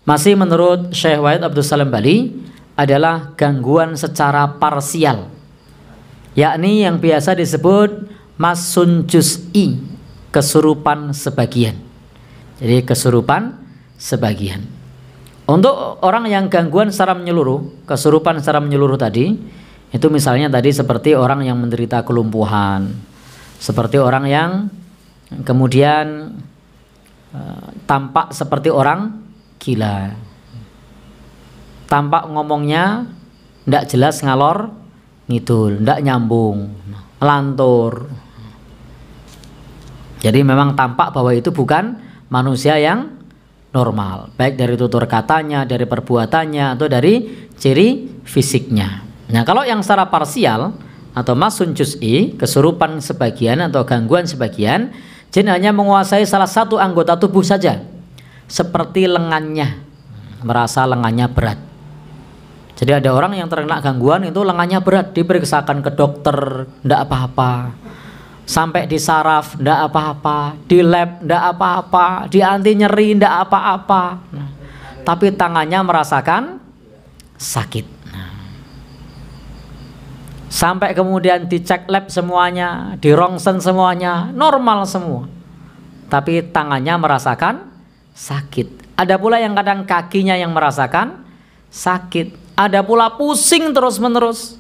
Masih menurut Syekh Wahid Abdul Salam Bali adalah gangguan secara parsial, yakni yang biasa disebut masun juz'i, kesurupan sebagian. Jadi kesurupan sebagian. Untuk orang yang gangguan secara menyeluruh, kesurupan secara menyeluruh tadi, itu misalnya tadi seperti orang yang menderita kelumpuhan, seperti orang yang kemudian tampak seperti orang gila, tampak ngomongnya ndak jelas, ngalor ngidul, ndak nyambung, lantur. Jadi memang tampak bahwa itu bukan manusia yang normal, baik dari tutur katanya, dari perbuatannya, atau dari ciri fisiknya. Nah, kalau yang secara parsial atau masun juz'i, kesurupan sebagian atau gangguan sebagian, jin hanya menguasai salah satu anggota tubuh saja, seperti lengannya, merasa lengannya berat. Jadi ada orang yang terkena gangguan itu lengannya berat, diperiksakan ke dokter, ndak apa-apa, sampai di saraf ndak apa-apa, di lab ndak apa-apa, di anti nyeri ndak apa-apa, tapi tangannya merasakan sakit. Sampai kemudian dicek lab semuanya, di rongsen semuanya, normal semua, tapi tangannya merasakan sakit. Ada pula yang kadang kakinya yang merasakan sakit, ada pula pusing terus-menerus.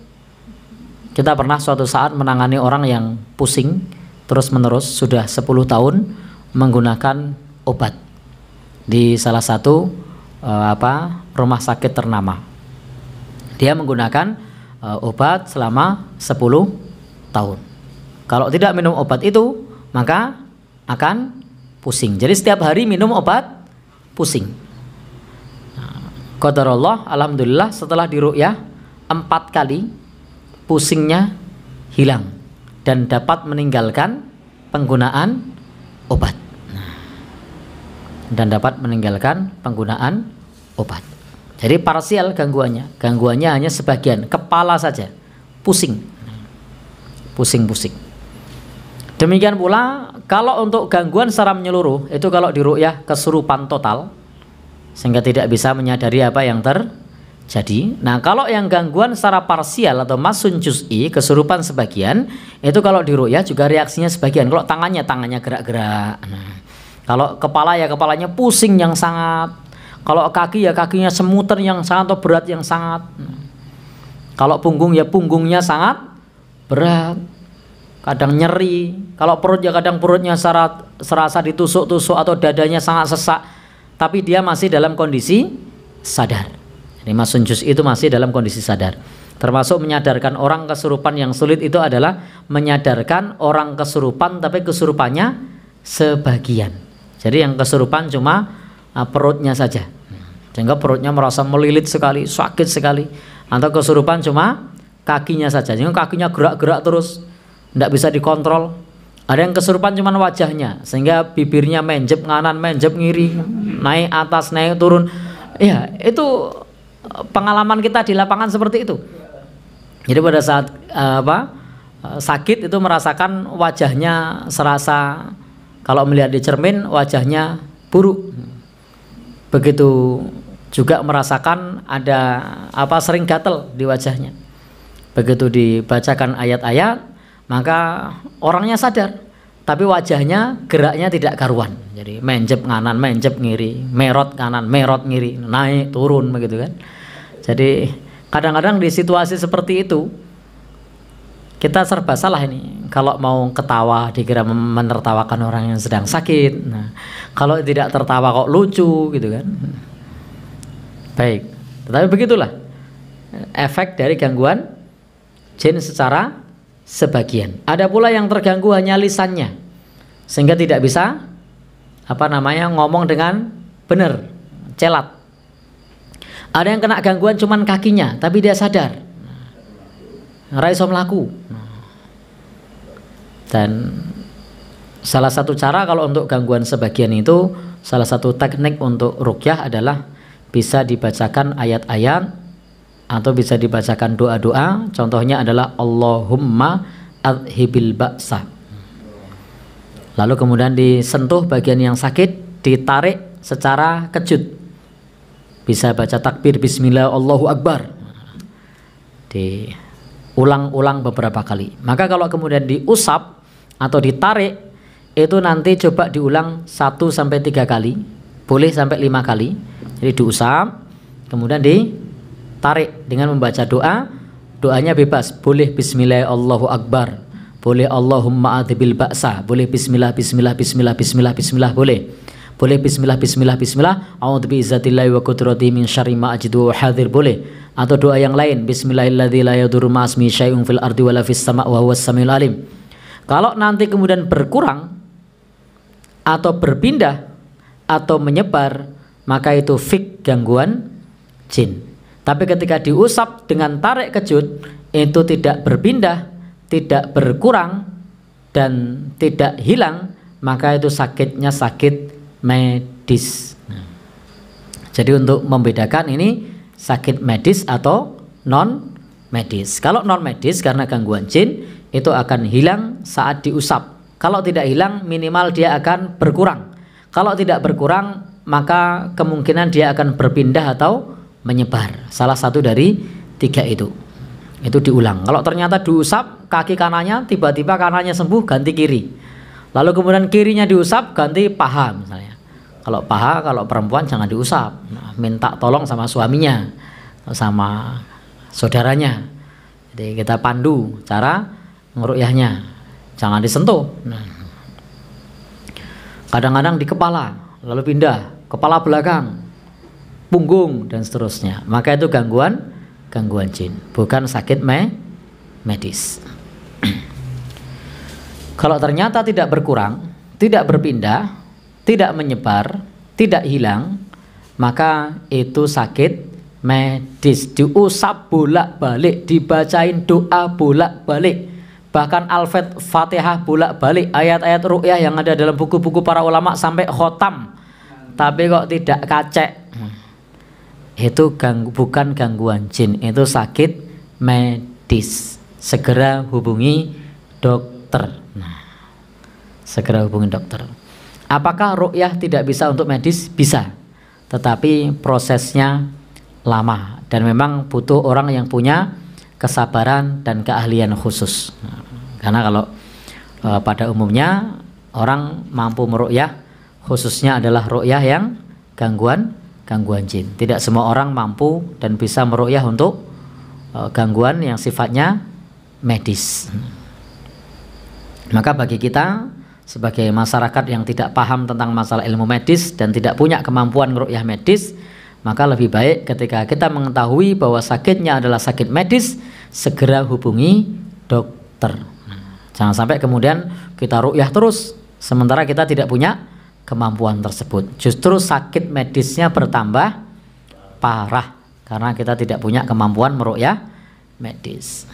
Kita pernah suatu saat menangani orang yang pusing terus-menerus sudah 10 tahun menggunakan obat di salah satu rumah sakit ternama. Dia menggunakan obat selama 10 tahun. Kalau tidak minum obat itu, maka akan pusing. Jadi setiap hari minum obat pusing. Qadarullah, alhamdulillah setelah diruqyah 4 kali pusingnya hilang dan dapat meninggalkan penggunaan obat. Dan dapat meninggalkan penggunaan obat. Jadi parsial gangguannya hanya sebagian, kepala saja pusing, pusing-pusing. Demikian pula kalau untuk gangguan secara menyeluruh, itu kalau diruqyah kesurupan total sehingga tidak bisa menyadari apa yang terjadi. Nah, kalau yang gangguan secara parsial atau masun juz'i, kesurupan sebagian, itu kalau diruqyah juga reaksinya sebagian. Kalau tangannya gerak-gerak. Nah, kalau kepala ya kepalanya pusing yang sangat. Kalau kaki ya kakinya semuter yang sangat atau berat yang sangat. Kalau punggung ya punggungnya sangat berat, kadang nyeri. Kalau perut ya kadang perutnya serasa ditusuk-tusuk atau dadanya sangat sesak, tapi dia masih dalam kondisi sadar. Jadi masun juz itu masih dalam kondisi sadar. Termasuk menyadarkan orang kesurupan yang sulit itu adalah menyadarkan orang kesurupan tapi kesurupannya sebagian. Jadi yang kesurupan cuma perutnya saja, sehingga perutnya merasa melilit sekali, sakit sekali. Atau kesurupan cuma kakinya saja, sehingga kakinya gerak-gerak terus, tidak bisa dikontrol. Ada yang kesurupan cuma wajahnya, sehingga bibirnya menjep nganan, menjep ngiri, naik atas, naik turun. Ya, itu pengalaman kita di lapangan seperti itu. Jadi pada saat sakit itu merasakan wajahnya serasa, kalau melihat di cermin wajahnya buruk. Begitu juga merasakan ada sering gatel di wajahnya. Begitu dibacakan ayat-ayat, maka orangnya sadar, tapi wajahnya geraknya tidak karuan. Jadi menjep nganan, menjep ngiri, merot kanan, merot ngiri, naik turun begitu kan. Jadi kadang-kadang di situasi seperti itu kita serba salah ini. Kalau mau ketawa dikira menertawakan orang yang sedang sakit. Nah, kalau tidak tertawa kok lucu gitu kan. Baik, tetapi begitulah efek dari gangguan jin secara sebagian. Ada pula yang terganggu hanya lisannya, sehingga tidak bisa ngomong dengan benar, celat. Ada yang kena gangguan cuman kakinya, tapi dia sadar, ora iso mlaku. Dan salah satu cara kalau untuk gangguan sebagian itu, salah satu teknik untuk ruqyah adalah bisa dibacakan ayat-ayat atau bisa dibacakan doa-doa. Contohnya adalah Allahumma adhibil ba'sa. Lalu kemudian disentuh bagian yang sakit, ditarik secara kejut. bisa baca takbir bismillah Allahu Akbar. Diulang-ulang beberapa kali. Maka kalau kemudian diusap atau ditarik, itu nanti coba diulang 1 sampai 3 kali, boleh sampai 5 kali. Jadi diusap, kemudian ditarik dengan membaca doa. Doanya bebas, boleh bismillah Allahu Akbar, boleh Allahumma adhibil ba'sa, boleh bismillah bismillah bismillah bismillah bismillah, boleh bismillah bismillah bismillah a'udzu bi'izzatillahi wa qudratihi min syarri ma ajidu wa hadir, boleh. Atau doa yang lain, bismillahilladzi la yadurru ma'asmi syai'un fil ardi wala fis sama' wa huwas samiul alim. Kalau nanti kemudian berkurang atau berpindah atau menyebar, maka itu fik gangguan jin. Tapi ketika diusap dengan tarik kejut, itu tidak berpindah, tidak berkurang, dan tidak hilang, maka itu sakitnya sakit medis. Jadi untuk membedakan ini sakit medis atau non medis. Kalau non medis karena gangguan jin, itu akan hilang saat diusap. Kalau tidak hilang, minimal dia akan berkurang. Kalau tidak berkurang, maka kemungkinan dia akan berpindah atau menyebar. Salah satu dari 3 itu. Itu diulang. Kalau ternyata diusap kaki kanannya, tiba-tiba kanannya sembuh, ganti kiri. Lalu kemudian kirinya diusap, ganti paha misalnya. Kalau paha, kalau perempuan jangan diusap. Nah, minta tolong sama suaminya, sama saudaranya. Jadi kita pandu cara ngeruqyahnya, jangan disentuh. Nah, kadang-kadang di kepala, lalu pindah kepala belakang, punggung, dan seterusnya. Maka itu gangguan jin, bukan sakit medis. Kalau ternyata tidak berkurang, tidak berpindah, tidak menyebar, tidak hilang, maka itu sakit medis. Diusap bolak-balik, dibacain doa bolak-balik, bahkan Al-Fatihah bolak-balik, ayat-ayat ruqyah yang ada dalam buku-buku para ulama sampai khotam, tapi kok tidak kacek. Itu bukan gangguan jin, itu sakit medis. Segera hubungi dokter. Nah, segera hubungi dokter. Apakah ruqyah tidak bisa untuk medis? Bisa, tetapi prosesnya lama dan memang butuh orang yang punya kesabaran dan keahlian khusus. Nah, karena kalau pada umumnya orang mampu meruqyah khususnya adalah ruqyah yang gangguan jin. Tidak semua orang mampu dan bisa meruqyah untuk gangguan yang sifatnya medis. Maka bagi kita sebagai masyarakat yang tidak paham tentang masalah ilmu medis dan tidak punya kemampuan meruqyah medis, maka lebih baik ketika kita mengetahui bahwa sakitnya adalah sakit medis, segera hubungi dokter. Jangan sampai kemudian kita ruqyah terus sementara kita tidak punya kemampuan tersebut. Justru sakit medisnya bertambah parah karena kita tidak punya kemampuan meruqyah medis.